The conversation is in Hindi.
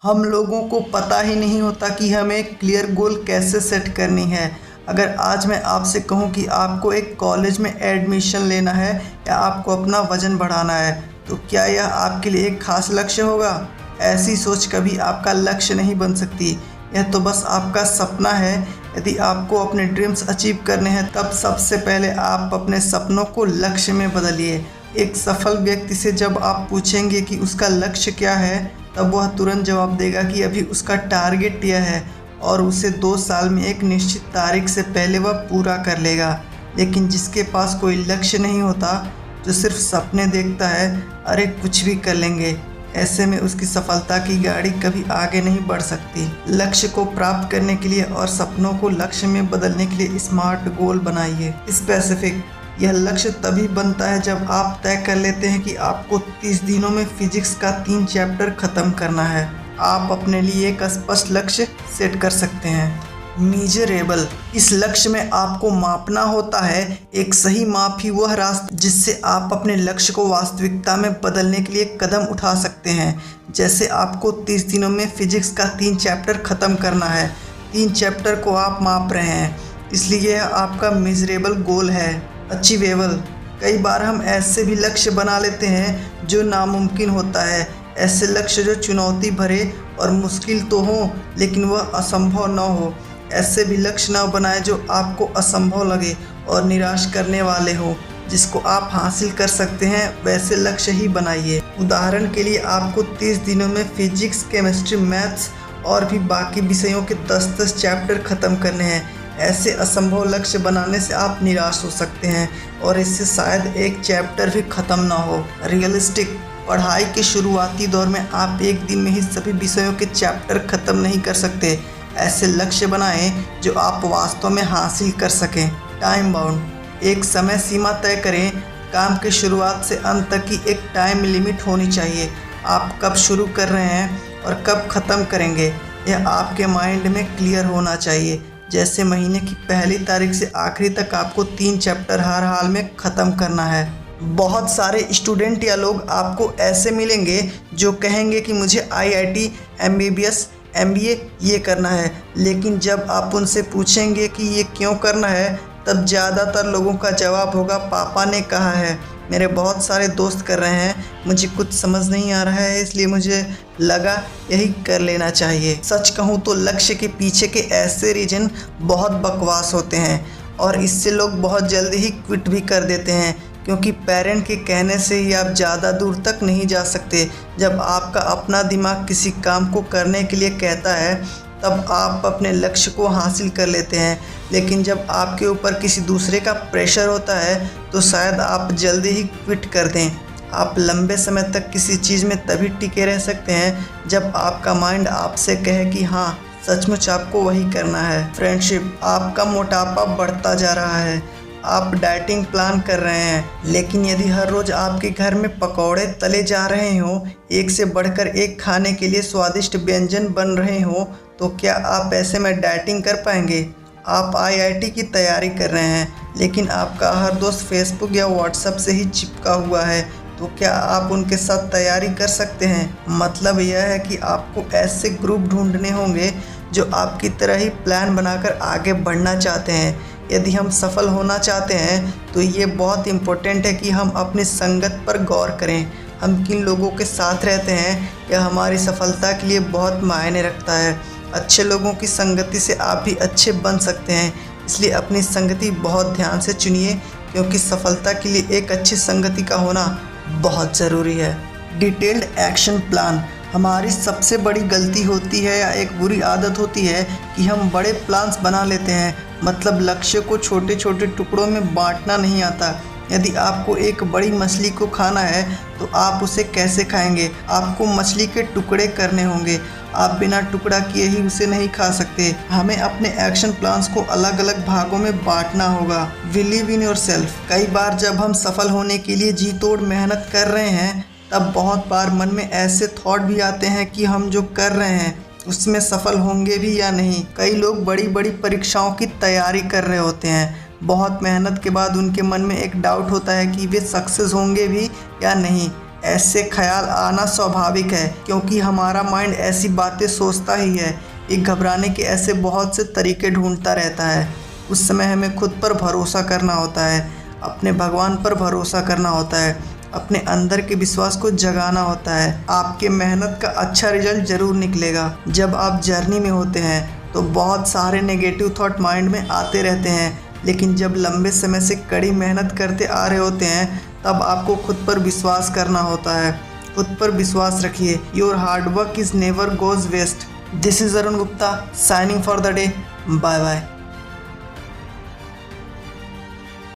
हम लोगों को पता ही नहीं होता कि हमें क्लियर गोल कैसे सेट करनी है। अगर आज मैं आपसे कहूं कि आपको एक कॉलेज में एडमिशन लेना है या आपको अपना वज़न बढ़ाना है, तो क्या यह आपके लिए एक खास लक्ष्य होगा? ऐसी सोच कभी आपका लक्ष्य नहीं बन सकती। यह तो बस आपका सपना है। यदि आपको अपने ड्रीम्स अचीव करने हैं, तब सबसे पहले आप अपने सपनों को लक्ष्य में बदलिए। एक सफल व्यक्ति से जब आप पूछेंगे कि उसका लक्ष्य क्या है, तब वह तुरंत जवाब देगा कि अभी उसका टारगेट यह है और उसे 2 साल में एक निश्चित तारीख से पहले वह पूरा कर लेगा। लेकिन जिसके पास कोई लक्ष्य नहीं होता, जो सिर्फ सपने देखता है, अरे कुछ भी कर लेंगे, ऐसे में उसकी सफलता की गाड़ी कभी आगे नहीं बढ़ सकती। लक्ष्य को प्राप्त करने के लिए और सपनों को लक्ष्य में बदलने के लिए स्मार्ट गोल बनाइए। स्पेसिफिक। यह लक्ष्य तभी बनता है जब आप तय कर लेते हैं कि आपको 30 दिनों में फिजिक्स का 3 चैप्टर खत्म करना है। आप अपने लिए एक स्पष्ट लक्ष्य सेट कर सकते हैं। मीजरेबल। इस लक्ष्य में आपको मापना होता है। एक सही माप ही वह रास्ता जिससे आप अपने लक्ष्य को वास्तविकता में बदलने के लिए कदम उठा सकते हैं। जैसे आपको 30 दिनों में फिजिक्स का 3 चैप्टर ख़त्म करना है। 3 चैप्टर को आप माप रहे हैं, इसलिए यह आपका मीजरेबल गोल है। अचीवेबल। कई बार हम ऐसे भी लक्ष्य बना लेते हैं जो नामुमकिन होता है। ऐसे लक्ष्य जो चुनौती भरे और मुश्किल तो हों, लेकिन वह असंभव न हो। ऐसे भी लक्ष्य न बनाएं जो आपको असंभव लगे और निराश करने वाले हों। जिसको आप हासिल कर सकते हैं, वैसे लक्ष्य ही बनाइए। उदाहरण के लिए आपको 30 दिनों में फिजिक्स, केमिस्ट्री, मैथ्स और भी बाकी विषयों के 10-10 चैप्टर ख़त्म करने हैं। ऐसे असंभव लक्ष्य बनाने से आप निराश हो सकते हैं और इससे शायद एक चैप्टर भी ख़त्म ना हो। रियलिस्टिक। पढ़ाई के शुरुआती दौर में आप एक दिन में ही सभी विषयों के चैप्टर ख़त्म नहीं कर सकते। ऐसे लक्ष्य बनाएं जो आप वास्तव में हासिल कर सकें। Time bound. एक समय सीमा तय करें। काम के शुरुआत से अंत तक की एक टाइम लिमिट होनी चाहिए। आप कब शुरू कर रहे हैं और कब ख़त्म करेंगे, यह आपके माइंड में क्लियर होना चाहिए। जैसे महीने की पहली तारीख से आखिरी तक आपको 3 चैप्टर हर हाल में ख़त्म करना है। बहुत सारे स्टूडेंट या लोग आपको ऐसे मिलेंगे जो कहेंगे कि मुझे IIT, MBBS, MBA ये करना है, लेकिन जब आप उनसे पूछेंगे कि ये क्यों करना है, तब ज़्यादातर लोगों का जवाब होगा, पापा ने कहा है, मेरे बहुत सारे दोस्त कर रहे हैं, मुझे कुछ समझ नहीं आ रहा है, इसलिए मुझे लगा यही कर लेना चाहिए। सच कहूँ तो लक्ष्य के पीछे के ऐसे रीजन बहुत बकवास होते हैं और इससे लोग बहुत जल्दी ही क्विट भी कर देते हैं, क्योंकि पेरेंट के कहने से ही आप ज़्यादा दूर तक नहीं जा सकते। जब आपका अपना दिमाग किसी काम को करने के लिए कहता है, तब आप अपने लक्ष्य को हासिल कर लेते हैं। लेकिन जब आपके ऊपर किसी दूसरे का प्रेशर होता है, तो शायद आप जल्दी ही क्विट कर दें। आप लंबे समय तक किसी चीज़ में तभी टिके रह सकते हैं जब आपका माइंड आपसे कहे कि हाँ, सचमुच आपको वही करना है। फ्रेंडशिप। आपका मोटापा बढ़ता जा रहा है, आप डाइटिंग प्लान कर रहे हैं, लेकिन यदि हर रोज़ आपके घर में पकौड़े तले जा रहे हों, एक से बढ़कर एक खाने के लिए स्वादिष्ट व्यंजन बन रहे हों, तो क्या आप ऐसे में डाइटिंग कर पाएंगे? आप IIT की तैयारी कर रहे हैं, लेकिन आपका हर दोस्त फेसबुक या व्हाट्सएप से ही चिपका हुआ है, तो क्या आप उनके साथ तैयारी कर सकते हैं? मतलब यह है कि आपको ऐसे ग्रुप ढूंढने होंगे जो आपकी तरह ही प्लान बनाकर आगे बढ़ना चाहते हैं। यदि हम सफल होना चाहते हैं, तो ये बहुत इम्पोर्टेंट है कि हम अपनी संगत पर गौर करें। हम किन लोगों के साथ रहते हैं, यह हमारी सफलता के लिए बहुत मायने रखता है। अच्छे लोगों की संगति से आप भी अच्छे बन सकते हैं, इसलिए अपनी संगति बहुत ध्यान से चुनिए, क्योंकि सफलता के लिए एक अच्छी संगति का होना बहुत ज़रूरी है। Detailed action plan. हमारी सबसे बड़ी गलती होती है या एक बुरी आदत होती है कि हम बड़े प्लान्स बना लेते हैं, मतलब लक्ष्य को छोटे छोटे टुकड़ों में बांटना नहीं आता। यदि आपको एक बड़ी मछली को खाना है, तो आप उसे कैसे खाएंगे? आपको मछली के टुकड़े करने होंगे। आप बिना टुकड़ा किए ही उसे नहीं खा सकते। हमें अपने एक्शन प्लान्स को अलग अलग भागों में बांटना होगा। Believe in yourself. कई बार जब हम सफल होने के लिए जी तोड़ मेहनत कर रहे हैं, तब बहुत बार मन में ऐसे थॉट भी आते हैं कि हम जो कर रहे हैं उसमें सफल होंगे भी या नहीं। कई लोग बड़ी बड़ी परीक्षाओं की तैयारी कर रहे होते हैं, बहुत मेहनत के बाद उनके मन में एक डाउट होता है कि वे सक्सेस होंगे भी या नहीं। ऐसे ख्याल आना स्वाभाविक है क्योंकि हमारा माइंड ऐसी बातें सोचता ही है। ये घबराने के ऐसे बहुत से तरीके ढूंढता रहता है। उस समय हमें खुद पर भरोसा करना होता है, अपने भगवान पर भरोसा करना होता है, अपने अंदर के विश्वास को जगाना होता है। आपके मेहनत का अच्छा रिजल्ट ज़रूर निकलेगा। जब आप जर्नी में होते हैं तो बहुत सारे नेगेटिव थॉट माइंड में आते रहते हैं, लेकिन जब लंबे समय से कड़ी मेहनत करते आ रहे होते हैं तब आपको खुद पर विश्वास करना होता है। खुद पर विश्वास रखिए। Your hard work is never goes waste. This is Arun Gupta signing for the day. Bye bye.